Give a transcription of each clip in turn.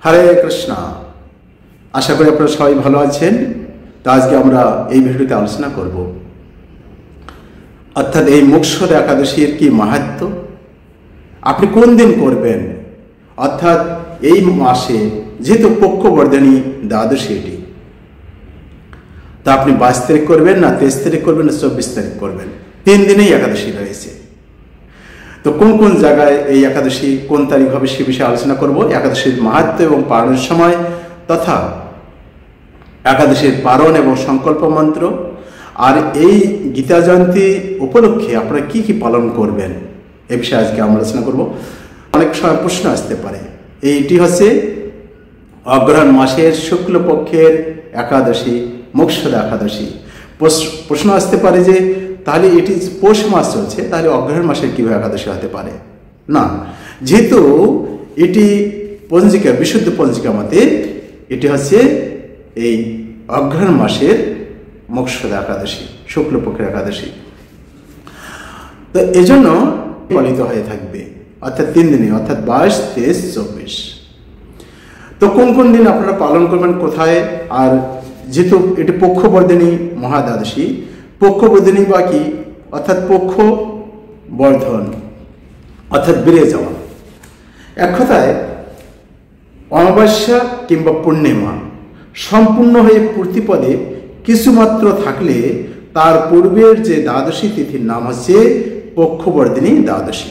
হরে কৃষ্ণ। আশা করি আপনারা সবাই ভালো আছেন। তো আজকে আমরা এই ভিডিওতে আলোচনা করব অর্থাৎ এই মোক্ষদা একাদশীর কি মাহাত্ম্য, আপনি কোন দিন করবেন, অর্থাৎ এই মাসে যেহেতু পক্ষবর্ধিনী দ্বাদশী এটি, তা আপনি 22 তারিখ করবেন না 23 তারিখ করবেন না 24 তারিখ করবেন, 3 দিনেই একাদশী রয়েছে। তো কোন কোন জায়গায় এই একাদশী কোন তারিখ হবে সে বিষয়ে আলোচনা করব। একাদশীর মাহাত্ম্য এবং পালনের সময় তথা একাদশীর পালন এবং সংকল্প মন্ত্র, আর এই গীতা জয়ন্তী উপলক্ষে আপনারা কি কি পালন করবেন এ বিষয়ে আজকে আমরা আলোচনা করব। অনেক সময় প্রশ্ন আসতে পারে, এইটি হচ্ছে অগ্রহায়ণ মাসের শুক্লপক্ষের একাদশী, মোক্ষদা একাদশী। প্রশ্ন আসতে পারে যে তাহলে এটি পৌষ মাস চলছে, তাহলে অগ্রহায়ণ মাসের কীভাবে একাদশী হতে পারে? না, যেহেতু এটি পঞ্জিকা, বিশুদ্ধ পঞ্জিকা মতে এটি হচ্ছে এই অগ্রহায়ণ মাসের মোক্ষদা একাদশী, শুক্লপক্ষের একাদশী। তো এজন্য পালিত হয়ে থাকবে অর্থাৎ 3 দিনে, অর্থাৎ 22, 23, 24। তো কোন কোন দিন আপনারা পালন করবেন, কোথায়? আর যেহেতু এটি পক্ষবর্ধিনী মহাদ্বাদশী, পক্ষবর্ধিনী বা কি অর্থাৎ পক্ষ বর্ধন অর্থাৎ বেড়ে যাওয়া। এক কথায় অমাবস্যা কিংবা পূর্ণিমা সম্পূর্ণ হয়ে প্রতিপদে কিছুমাত্র থাকলে তার পূর্বের যে দ্বাদশী তিথির নাম হচ্ছে পক্ষবর্ধিনী দ্বাদশী।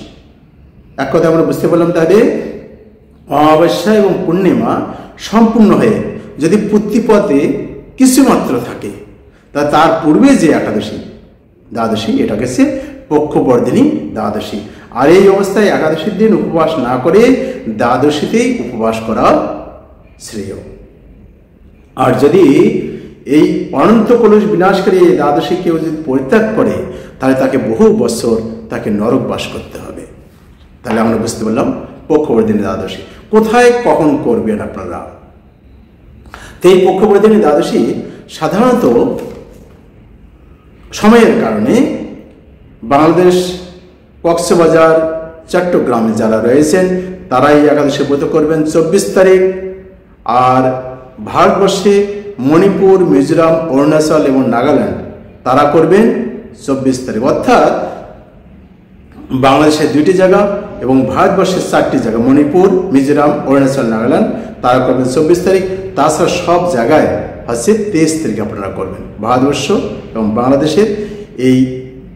এক কথা আমরা বুঝতে পারলাম, তাহলে অমাবস্যা এবং পূর্ণিমা সম্পূর্ণ হয়ে যদি প্রতিপদে কিছুমাত্র থাকে, তা তার পূর্বে যে একাদশী দ্বাদশী এটাকে সে পক্ষবর্ধিনী দ্বাদশী। আর এই অবস্থায় একাদশীর দিন উপবাস না করে দ্বাদশীতেই উপবাস করা শ্রেয়। আর যদি এই অনন্ত কলুষ বিনাশকারী এই দ্বাদশী কেউ যদি পরিত্যাগ করে, তাহলে তাকে বহু বছর তাকে নরক বাস করতে হবে। তাহলে আমরা বুঝতে পারলাম পক্ষবর্ধিনী দ্বাদশী কোথায় কখন করবেন আপনারা। তো এই পক্ষবর্ধিনী দ্বাদশী সাধারণত সময়ের কারণে বাংলাদেশ, কক্সবাজার, চট্টগ্রামে যারা রয়েছেন তারাই একাদশী ব্রত করবেন 24 তারিখ। আর ভারতবর্ষে মণিপুর, মিজোরাম, অরুণাচল এবং নাগাল্যান্ড তারা করবেন 24 তারিখ। অর্থাৎ বাংলাদেশের 2টি জায়গা এবং ভারতবর্ষের 4টি জায়গা, মণিপুর, মিজোরাম, অরুণাচল, নাগাল্যান্ড, তারা করবেন 24 তারিখ। তাছাড়া সব জায়গায় হচ্ছে 23 তারিখ আপনারা করবেন। ভারতবর্ষ এবং বাংলাদেশের এই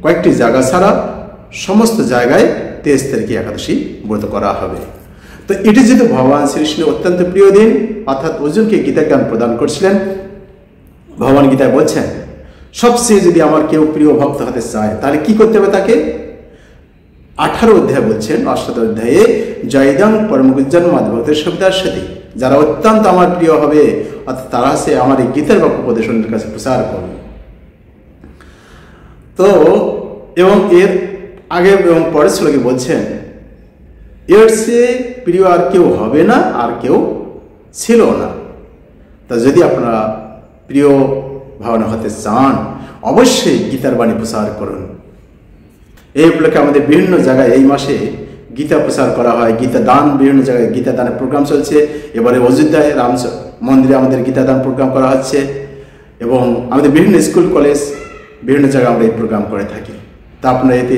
কয়েকটি জায়গা ছাড়া সমস্ত জায়গায় 23 তারিখে একাদশী ব্রত করা হবে। তো এটি যেহেতু ভগবান শ্রীকৃষ্ণের অত্যন্ত প্রিয় দিন, অর্থাৎ অর্জুনকে গীতা জ্ঞান প্রদান করছিলেন, ভগবান গীতায় বলছেন সবচেয়ে যদি আমার কেউ প্রিয় ভক্ত হতে চায় তাহলে কি করতে হবে তাকে? 18 অধ্যায় বলছেন, 8 অধ্যায়ে জয়দাং পরমগুজ্জন মাধবতের শব্দার সাথে যারা অত্যন্ত আমার প্রিয় হবে, অর্থাৎ তারা সে আমার এই গীতার বাক্য উপদেশ অন্যের কাছে প্রচার করবে। তো এবং এর আগে এবং পরের শ্লোকে বলছেন এর সে প্রিয় আর কেউ হবে না, আর কেউ ছিল না। তা যদি আপনারা প্রিয় ভাবনা হতে চান, অবশ্যই গীতার বাণী প্রচার করুন। এই উপলক্ষে আমাদের বিভিন্ন জায়গায় এই মাসে গীতা প্রচার করা হয়, গীতা দান, বিভিন্ন জায়গায় গীতা দানের প্রোগ্রাম চলছে। এবারে অযোধ্যায় রাম মন্দিরে আমাদের গীতা দান প্রোগ্রাম করা হচ্ছে এবং আমাদের বিভিন্ন স্কুল, কলেজ, বিভিন্ন জায়গায় আমরা এই প্রোগ্রাম করে থাকি। তা আপনারা এতে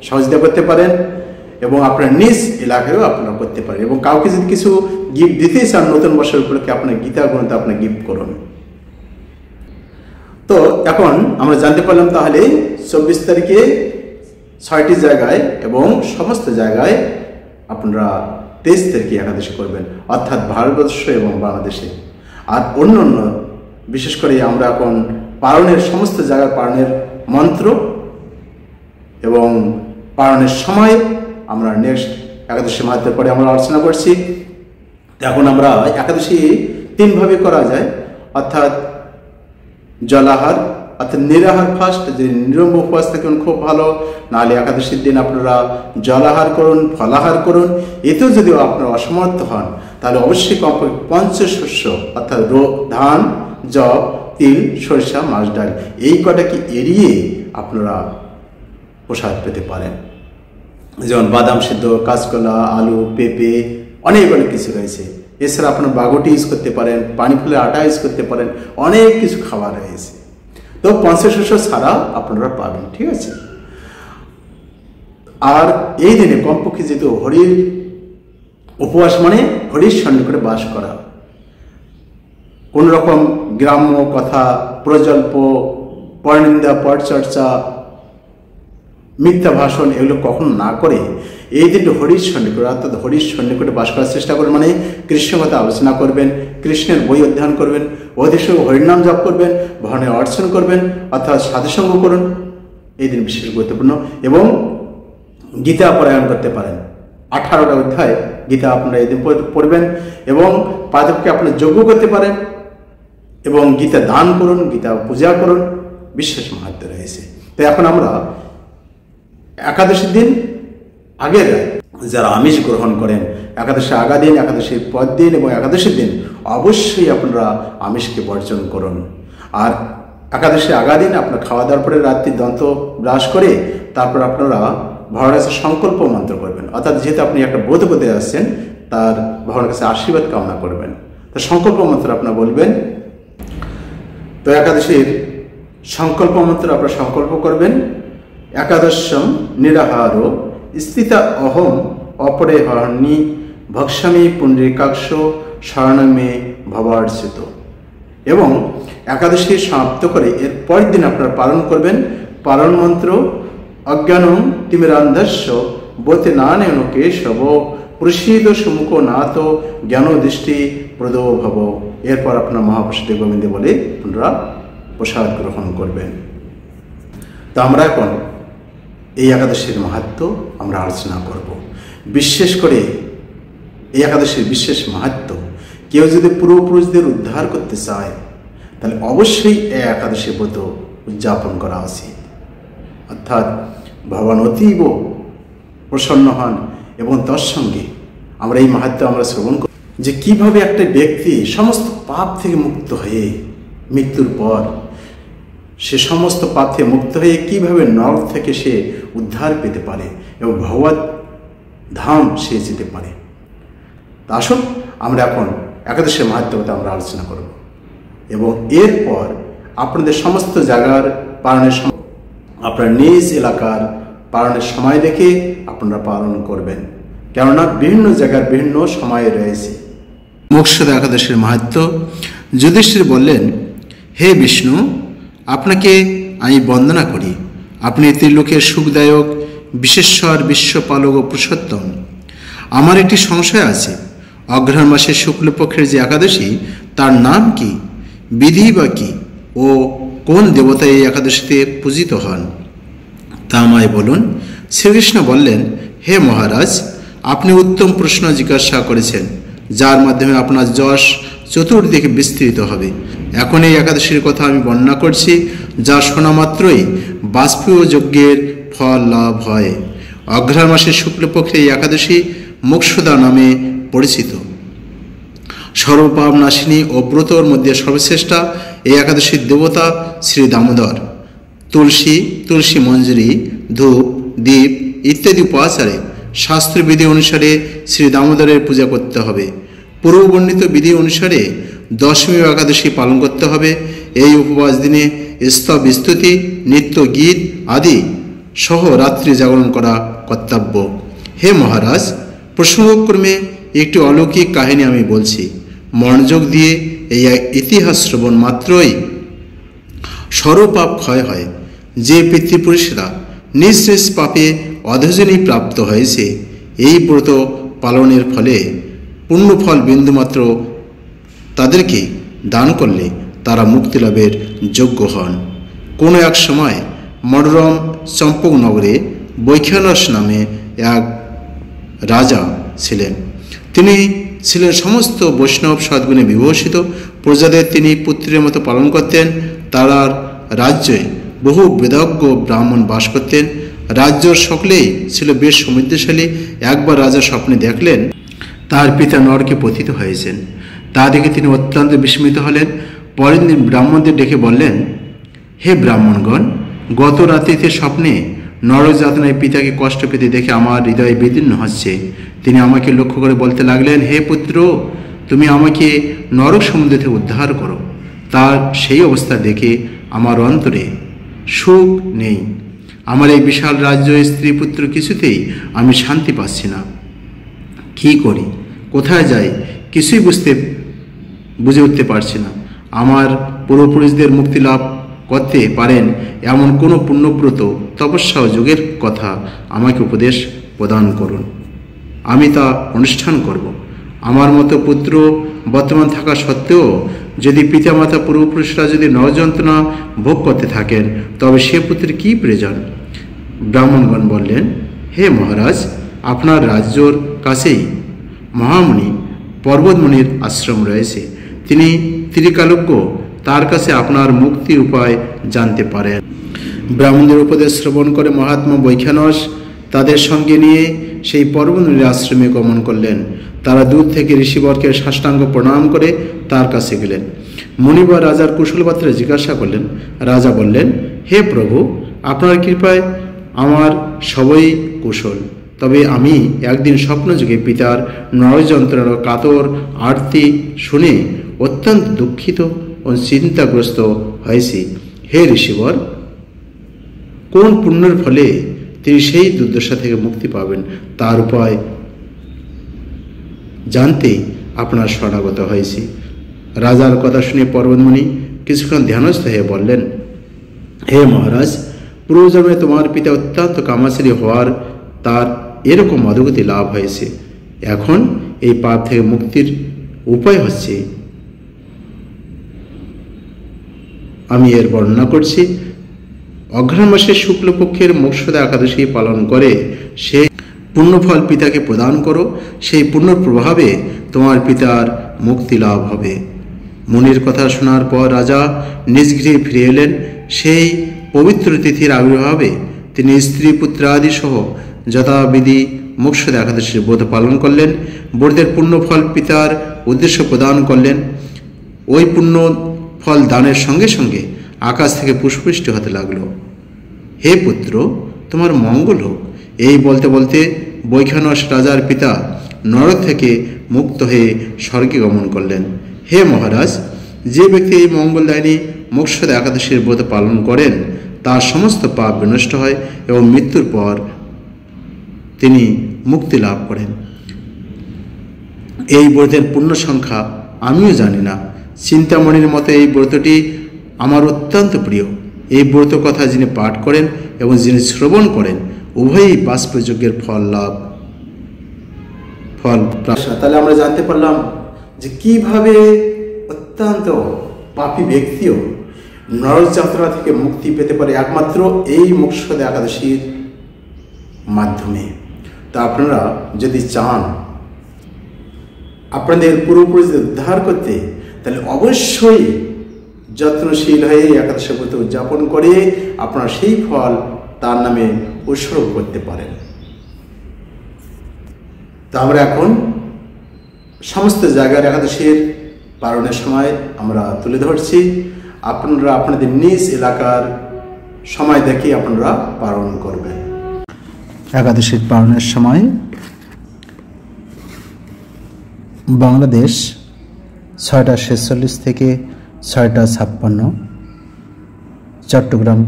সহযোগিতা করতে পারেন এবং আপনার নিজ এলাকায়ও আপনারা করতে পারেন। এবং কাউকে যদি কিছু গিফট দিতে চান নতুন বছর উপলক্ষে, আপনার গীতা গ্রন্থ আপনার গিফট করুন। তো এখন আমরা জানতে পারলাম তাহলে 24 তারিখে 6টি জায়গায় এবং সমস্ত জায়গায় আপনারা 23 তারিখে একাদশী করবেন, অর্থাৎ ভারতবর্ষ এবং বাংলাদেশে। আর অন্য অন্য বিশেষ করে আমরা এখন পালনের সমস্ত জায়গায় পালনের মন্ত্র এবং পালনের সময় আমরা নেক্সট একাদশী মাহাত্ম্যের পরে আমরা আলোচনা করছি। এখন আমরা একাদশী 3 ভাবে করা যায়, অর্থাৎ জলাহার অর্থাৎ নিরাহার ফার্স্ট, যদি নিরম্ব উপবাস থাকেন খুব ভালো, নাহলে একাদশীর দিন আপনারা জলাহার করুন, ফলাহার করুন। এতেও যদি আপনারা অসমর্থ হন তাহলে অবশ্যই কমপক্ষে পঞ্চশস্য অর্থাৎ ধান, জব, তিল, সরিষা, মাছ, ডাল এই কটাকে এড়িয়ে আপনারা প্রসাদ পেতে পারেন। যেমন বাদাম সিদ্ধ, কাঁচকলা, আলু, পেঁপে, অনেক অনেক কিছু রয়েছে। এছাড়া আপনার বাগটি ইউজ করতে পারেন, পানি ফুলের আটা ইউজ করতে পারেন, অনেক কিছু খাবার রয়েছে। তো পঞ্চশস্য ছাড়া আপনারা পাবেন, ঠিক আছে। আর এই দিনে কমপক্ষে যেহেতু হরির উপবাস মানে হরির সন্নিকটে বাস করা, কোন রকম গ্রাম্য কথা, প্রজল্প, পরনিন্দা, পরচর্চা, মিথ্যা ভাষণ এগুলো কখনো না করে এই দিনটি হরির সন্নিকটে অর্থাৎ হরির সন্নিকটে বাস করার চেষ্টা করবেন। মানে কৃষ্ণের কথা আলোচনা করবেন, কৃষ্ণের বই অধ্যয়ন করবেন, ওদের সঙ্গে হরিনাম জপ করবেন, ভজনের অর্চন করবেন, অর্থাৎ সাধুসঙ্গ করুন। এই দিন বিশেষ গুরুত্বপূর্ণ। এবং গীতা পারায়ণ করতে পারেন। 18টা অধ্যায় গীতা আপনারা এই দিন পড়বেন এবং পাদককে আপনারা যজ্ঞ করতে পারেন এবং গীতা দান করুন, গীতা পূজা করুন, বিশেষ মাহাত্ম্য রয়েছে। তো এখন আমরা একাদশীর দিন আগের যারা আমিষ গ্রহণ করেন, একাদশী আগা দিন, একাদশীর পর দিন এবং একাদশীর দিন অবশ্যই আপনারা আমিষকে বর্জন করুন। আর একাদশী আগা দিন আপনার খাওয়া দাওয়ার পরে রাত্রি দন্ত ব্রাশ করে তারপর আপনারা ভগবানের কাছে সংকল্প মন্ত্র করবেন। অর্থাৎ যেহেতু আপনি একটা ব্রত করতে যাচ্ছেন, তার ভগবানের কাছে আশীর্বাদ কামনা করবেন। তো সংকল্প মন্ত্র আপনারা বলবেন। তো একাদশীর সংকল্প মন্ত্র আপনারা সংকল্প করবেন। একাদশম নিরাহার স্থিতা অহম অপরে হরণী ভক্সামী পুণ্ডরিকাক্ষ শরণমে ভবার্চিত। এবং একাদশী সমাপ্ত করে এর পরের দিন আপনারা পালন করবেন পালন মন্ত্র অজ্ঞানং তিমিরান্ধস্য বতে নানেন কেশব প্রসীদ সুমুখ নাথ জ্ঞান দৃষ্টি প্রদ ভব। এরপর আপনার মহাপ্রসাদে গোবিন্দে বলে আপনারা প্রসাদ গ্রহণ করবেন। তো আমরা এখন এই একাদশীর মাহাত্ম্য আমরা আলোচনা করব। বিশেষ করে এই একাদশীর বিশেষ মাহাত্ম্য কেউ যদি পূর্বপুরুষদের উদ্ধার করতে চায় তাহলে অবশ্যই এই একাদশী ব্রত উদযাপন করা উচিত। অর্থাৎ ভগবান অতীব প্রসন্ন হন এবং তার সঙ্গে আমরা এই মাহাত্ম্য আমরা শ্রবণ করি যে কিভাবে একটা ব্যক্তি সমস্ত পাপ থেকে মুক্ত হয়ে মৃত্যুর পর সে সমস্ত পাপ থেকে মুক্ত হয়ে কিভাবে নরক থেকে সে উদ্ধার পেতে পারে এবং ভগবত ধাম সে যেতে পারে। তা আসুন আমরা এখন একাদশীর মাহাত্ম্যতা আমরা আলোচনা করব এবং এরপর আপনাদের সমস্ত জায়গার পালনের সময় আপনার নিজ এলাকার পালনের সময় দেখে আপনারা পালন করবেন, কেননা বিভিন্ন জায়গার বিভিন্ন সময় রয়েছে। মোক্ষদা একাদশীর মাহাত্ম্য। যুধিষ্ঠির বললেন, হে বিষ্ণু, আপনাকে আমি বন্দনা করি। আপনি ত্রিলোকের সুখদায়ক, বিশেশ্বর, বিশ্বপালক ও পুরুষোত্তম। আমার একটি সংশয় আছে, অগ্রহায়ণ মাসের শুক্লপক্ষের যে একাদশী তার নাম কি, বিধি বা কি ও কোন দেবতা এই একাদশীতে পূজিত হন তা আমায় বলুন। শ্রীকৃষ্ণ বললেন, হে মহারাজ, আপনি উত্তম প্রশ্ন জিজ্ঞাসা করেছেন, যার মাধ্যমে আপনার যশ চতুর্দিকে বিস্তৃত হবে। এখন এই একাদশীর কথা আমি বর্ণনা করছি, যা শোনা মাত্রই বাষ্পীয় যজ্ঞের ফল লাভ হয়। অগ্রহায়ণ মাসের শুক্লপক্ষের এই একাদশী মোক্ষদা নামে পরিচিত। সর্বপাপ নাশিনী ও ব্রতর মধ্যে সর্বশ্রেষ্ঠা এই একাদশীর দেবতা শ্রী দামোদর। তুলসী মঞ্জরি, ধূপ, দীপ ইত্যাদি উপাচারে শাস্ত্রবিধি অনুসারে শ্রী দামোদরের পূজা করতে হবে। পূর্ববর্ণিত বিধি অনুসারে দশমী একাদশী পালন করতে হবে। এই উপবাস দিনে স্তব স্তুতি, নিত্য গীত আদি সহ রাত্রি জাগরণ করা কর্তব্য। হে মহারাজ, প্রসঙ্গক্রমে একটি অলৌকিক কাহিনী আমি বলছি। মনোযোগ দিয়ে এই ইতিহাস শ্রবণ মাত্রই সর্বপাপ ক্ষয় হয়। যে পিতৃপুরুষরা নিজ নিজ পাপে অধজনী প্রাপ্ত হয়েছে, এই ব্রত পালনের ফলে পুণ্যফল বিন্দুমাত্র তাদেরকে দান করলে তারা মুক্তিলাভের যোগ্য হন। কোনো এক সময় মনোরম চম্পকনগরে বৈখানস নামে এক রাজা ছিলেন। তিনি ছিলেন সমস্ত বৈষ্ণব সদ্গুণে বিভূষিত। প্রজাদের তিনি পুত্রের মতো পালন করতেন। তার রাজ্যে বহু বেদজ্ঞ ব্রাহ্মণ বাস করতেন। রাজ্যর সকলেই ছিল বেশ সমৃদ্ধশালী। একবার রাজা স্বপ্নে দেখলেন তার পিতা নরকে পতিত হয়েছেন। তা দেখে তিনি অত্যন্ত বিস্মিত হলেন। পরের দিন ব্রাহ্মণদের ডেকে বললেন, হে ব্রাহ্মণগণ, গত রাত্রিতে স্বপ্নে নরক যাতনায় পিতাকে কষ্ট পেতে দেখে আমার হৃদয় বিদীর্ণ হচ্ছে। তিনি আমাকে লক্ষ্য করে বলতে লাগলেন, হে পুত্র, তুমি আমাকে নরক সমুদ্র থেকে উদ্ধার করো। তার সেই অবস্থা দেখে আমার অন্তরে সুখ নেই। আমার এই বিশাল রাজ্য, স্ত্রী, পুত্র, কিছুতেই আমি শান্তি পাচ্ছি না। কী করি, কোথায় যাই, কিছুই বুঝে উঠতে পারছি না। আমার পূর্বপুরুষদের মুক্তি লাভ করতে পারেন এমন কোনো পুণ্যব্রত, তপস্যা ও যোগের কথা আমাকে উপদেশ প্রদান করুন, আমি তা অনুষ্ঠান করব। আমার মতো পুত্র বর্তমান থাকা সত্ত্বেও যদি পিতামাতা পূর্বপুরুষরা যদি নরযন্ত্রণা ভোগ করতে থাকেন, তবে সে পুত্রের কী প্রয়োজন? ব্রাহ্মণগণ বললেন, হে মহারাজ, আপনার রাজ্যর কাছেই মহামুনি পর্বতমুনির আশ্রম রয়েছে। তিনি ত্রিকালজ্ঞ, তার কাছে আপনার মুক্তির উপায় জানতে পারেন। ব্রাহ্মণদের উপদেশ শ্রবণ করে মহাত্মা বৈখানস তাদের সঙ্গে নিয়ে সেই পর্বতমুনির আশ্রমে গমন করলেন। তারা দূর থেকে ঋষিবরকে সাষ্টাঙ্গ প্রণাম করে তার কাছে গেলেন। মুনিবর রাজার কুশলবার্তা জিজ্ঞাসা করলেন। রাজা বললেন, হে প্রভু, আপনার কৃপায় আমার সবই কুশল। তবে আমি একদিন স্বপ্নযুগে পিতার নরযন্ত্রণার কাতর আরতি শুনে অত্যন্ত দুঃখিত ও চিন্তাগ্রস্ত হয়েছি। হে ঋষিবর, কোন পুণ্যের ফলে তিনি সেই দুর্দশা থেকে মুক্তি পাবেন, তার উপায় জানতে আপনার শরণাগত হয়েছি। রাজার কথা শুনে পর্বতমুনি কিছুক্ষণ ধ্যানস্থ হয়ে বললেন, হে মহারাজ, পূর্বজন্মে তোমার পিতা অত্যন্ত কামাশালী হওয়ার তার এরকম অধোগতি লাভ হয়েছে। এখন এই পাপ থেকে মুক্তির উপায় হচ্ছে, আমি এর বর্ণনা করছি। অঘ্রাণ মাসের শুক্লপক্ষের মোক্ষদা একাদশী পালন করে সেই পুণ্যফল পিতাকে প্রদান করো। সেই পুণ্যর প্রভাবে তোমার পিতার মুক্তি লাভ হবে। মুনির কথা শোনার পর রাজা নিজ গৃহে ফিরে এলেন। সেই পবিত্র তিথির আবির্ভাবে তিনি স্ত্রী, পুত্রাদি সহ যথাবিধি মোক্ষদা একাদশীর ব্রত পালন করলেন। ব্রতের পুণ্যফল পিতার উদ্দেশ্য প্রদান করলেন। ওই পুণ্য ফল দানের সঙ্গে সঙ্গে আকাশ থেকে পুষ্পবৃষ্টি হতে লাগলো। হে পুত্র, তোমার মঙ্গল হোক। এই বলতে বলতে বৈখানস রাজার পিতা নরক থেকে মুক্ত হয়ে স্বর্গে গমন করলেন। হে মহারাজ, যে ব্যক্তি এই মঙ্গলদায়িনী মোক্ষদা একাদশীর ব্রত পালন করেন, তার সমস্ত পাপ বিনষ্ট হয় এবং মৃত্যুর পর তিনি মুক্তি লাভ করেন। এই ব্রতের পূর্ণ সংখ্যা আমিও জানি না। চিন্তামণির মতো এই ব্রতটি আমার অত্যন্ত প্রিয়। এই ব্রত কথা যিনি পাঠ করেন এবং যিনি শ্রবণ করেন, উভয়ই বাষ্পযজ্ঞের ফল তাহলে আমরা জানতে পারলাম যে কিভাবে অত্যন্ত পাপী ব্যক্তিও নরকযাত্রা থেকে মুক্তি পেতে পারে একমাত্র এই মোক্ষদা একাদশীর মাধ্যমে। তা আপনারা যদি চান আপনাদের পূর্বপুরুষদের উদ্ধার করতে, তাহলে অবশ্যই যত্নশীল হয়ে একাদশী ব্রত উদযাপন করে আপনারা সেই ফল তার নামে উৎসর্গ করতে পারেন। তা আমরা এখন সমস্ত জায়গার একাদশীর পালনের সময় আমরা তুলে ধরছি। আপনারা আপনাদের নিজ এলাকার সময় দেখে আপনারা পালন করবেন। একাদশীর পালনের সময় বাংলাদেশ 6টা 46 থেকে 6টা 56, চট্টগ্রাম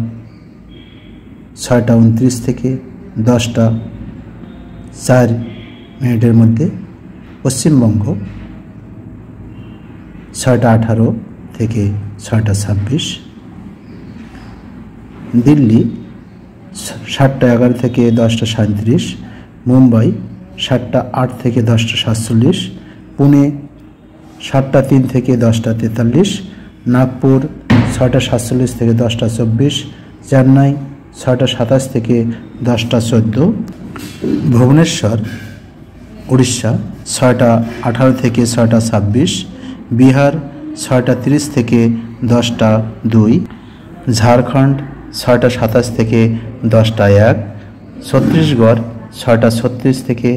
6টা 29 থেকে 10টা 4 মধ্যে, পশ্চিমবঙ্গ 6টা 18 থেকে 6টা 26, দিল্লি 7টা 11 থেকে 10টা 37, মুম্বাই 7টা 8 থেকে 10টা 47, পুনে 7টা 3 থেকে 10টা 43, নাগপুর 6টা 47 থেকে 10টা 24, চেন্নাই 6টা 27 থেকে 10টা 14, ভুবনেশ্বর উড়িষ্যা 6টা 18 থেকে 6টা 26, বিহার 6টা 30 থেকে 10টা 2, ঝাড়খণ্ড 6টা 27 থেকে 10টা 1, ছত্তিশগড় 6টা 36 থেকে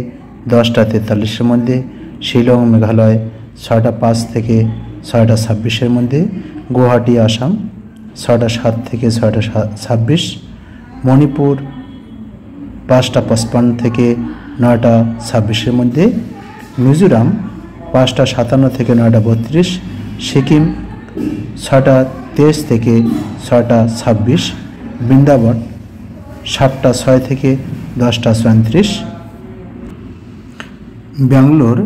10টা 43 মধ্যে, শিলং মেঘালয় 6টা 5 থেকে 6টা 26 মধ্যে, গুয়াহাটি আসাম 6টা 7 থেকে 6টা 26, মণিপুর 5টা 55 থেকে 9টা 26-এর মধ্যে, মিজোরাম 5টা 57 থেকে 9টা 32, সিকিম 6টা 23 থেকে 6টা 26, বৃন্দাবন 7টা 6 থেকে 10টা 34, ব্যাঙ্গালোর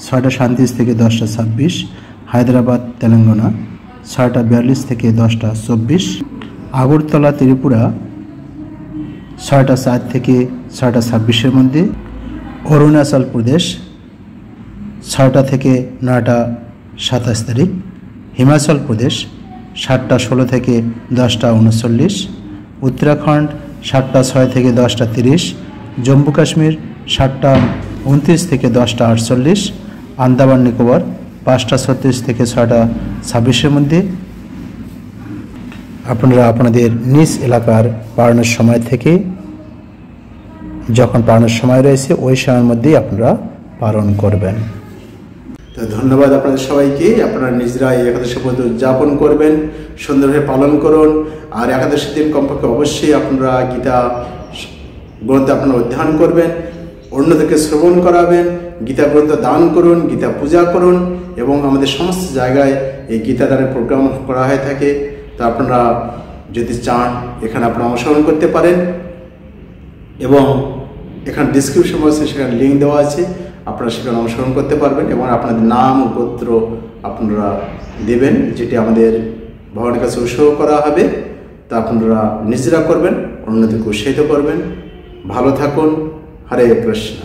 6টা 37 থেকে 10টা 26, হায়দ্রাবাদ তেলেঙ্গানা 6টা 42 থেকে 10টা 24, আগরতলা ত্রিপুরা 6টা 4 থেকে 6টা 26-এর মধ্যে, অরুণাচল প্রদেশ 6টা থেকে 9টা 27 তারিখ, হিমাচল প্রদেশ 7টা 16 থেকে 10টা 39, উত্তরাখণ্ড 7টা 6 থেকে 10টা 30, জম্মু কাশ্মীর 7টা 29 থেকে 10টা 48, আন্দামান নিকোবর 5টা 36 থেকে 6টা 26-এর মধ্যে। আপনারা আপনাদের নিজ এলাকার পালনের সময় থেকে যখন পালনের সময় রয়েছে ওই সময়ের মধ্যেই আপনারা পালন করবেন। তো ধন্যবাদ আপনাদের সবাইকে। আপনারা নিজেরা এই একাদশী ব্রত উদযাপন করবেন, সুন্দরভাবে পালন করুন। আর একাদশী দিন কমপক্ষে অবশ্যই আপনারা গীতা গ্রন্থ আপনারা অধ্যয়ন করবেন, অন্যদেরকে শ্রবণ করাবেন, গীতা গ্রন্থ দান করুন, গীতা পূজা করুন। এবং আমাদের সমস্ত জায়গায় এই গীতা দানের প্রোগ্রাম করা হয়ে থাকে। তো আপনারা যদি চান এখানে আপনারা অংশগ্রহণ করতে পারেন, এবং এখানে ডিসক্রিপশন বক্সে সেখানে লিঙ্ক দেওয়া আছে, আপনারা সেখানে অংশগ্রহণ করতে পারবেন এবং আপনাদের নাম গোত্র আপনারা দেবেন, যেটি আমাদের ভগবানের কাছে উৎসর্গ করা হবে। তা আপনারা নিজেরা করবেন, অন্যদেরকে উৎসাহিত করবেন। ভালো থাকুন। হরে কৃষ্ণ।